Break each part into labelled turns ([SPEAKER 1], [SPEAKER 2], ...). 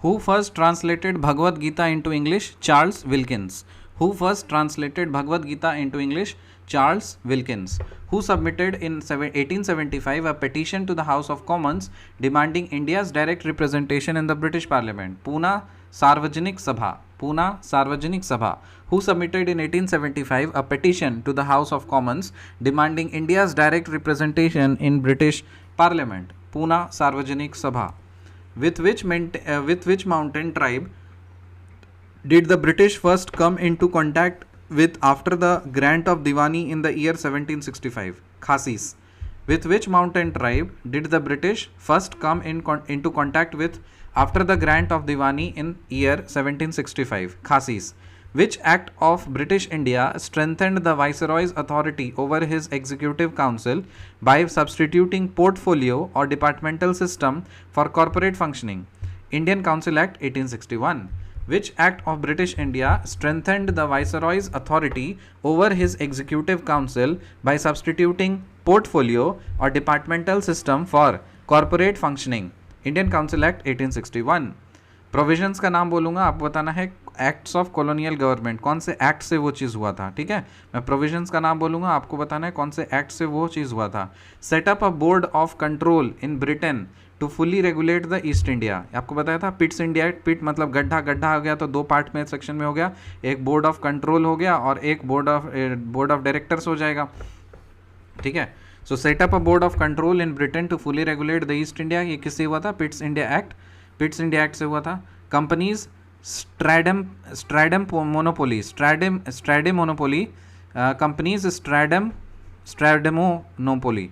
[SPEAKER 1] Who first translated Bhagavad Gita into English? Charles Wilkins. Who first translated Bhagavad Gita into English? Charles Wilkins. Who submitted in 1875 a petition to the House of Commons demanding India's direct representation in the British Parliament? Pune Sarvajanik Sabha. Pune Sarvajanik Sabha. Who submitted in 1875 a petition to the House of Commons demanding India's direct representation in British Parliament? Pune Sarvajanik Sabha. With which mountain tribe did the British first come into contact with after the grant of Diwani in the year 1765? Khasis. With which mountain tribe did the British first come into contact with after the grant of Diwani in year 1765? Khasis. Which act of British India strengthened the Viceroy's authority over his executive council by substituting portfolio or departmental system for corporate functioning? Indian Council Act 1861. Which act of British India strengthened the Viceroy's authority over his executive council by substituting portfolio or departmental system for corporate functioning? Indian Council Act 1861. Provisions का नाम बोलूँगा, आपको बताना है acts of colonial government, कौन से act से वो चीज़ हुआ था, ठीक है। मैं प्रोविजंस का नाम बोलूँगा, आपको बताना है कौन से एक्ट से वो चीज़ हुआ था। Set up a board of control in Britain to fully regulate the East India, आपको बताया था। पिट्स इंडिया, पिट मतलब गड्ढा, गड्ढा हो गया तो दो पार्ट में सेक्शन में हो गया, एक बोर्ड ऑफ कंट्रोल हो गया और एक बोर्ड ऑफ डायरेक्टर्स हो जाएगा, ठीक है। So set up a board of control in Britain to fully regulate the East India, ये किससे हुआ था? Pitt's India Act, Pitt's India Act से हुआ था। Company's trade monopoly, trade monopoly, company's trade monopoly,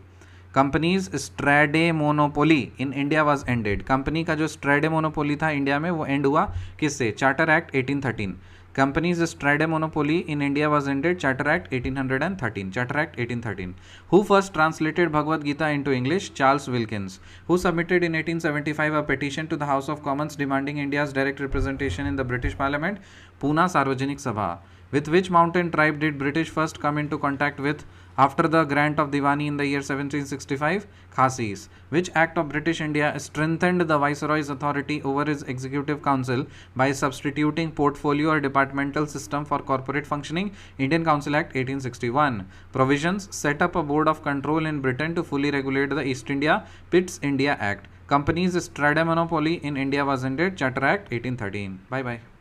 [SPEAKER 1] company's trade monopoly in India was ended. Company का जो स्ट्रैडे monopoly था इंडिया में वो एंड हुआ किससे? Charter Act 1813। Company's trade monopoly in India was ended, Charter Act 1813, Charter Act 1813। Who first translated Bhagavad Gita into English? Charles Wilkins. Who submitted in 1875 a petition to the House of Commons demanding India's direct representation in the British Parliament? Pune Sarvajanik Sabha. With which mountain tribe did British first come into contact with after the grant of Diwani in the year 1765? Khasis. Which act of British India strengthened the Viceroy's authority over his executive council by substituting portfolio or departmental system for corporate functioning? Indian Council Act 1861. Provisions: set up a board of control in Britain to fully regulate the East India, Pitt's India Act. Companies Strata monopoly in India was ended, Charter Act 1813. Bye bye.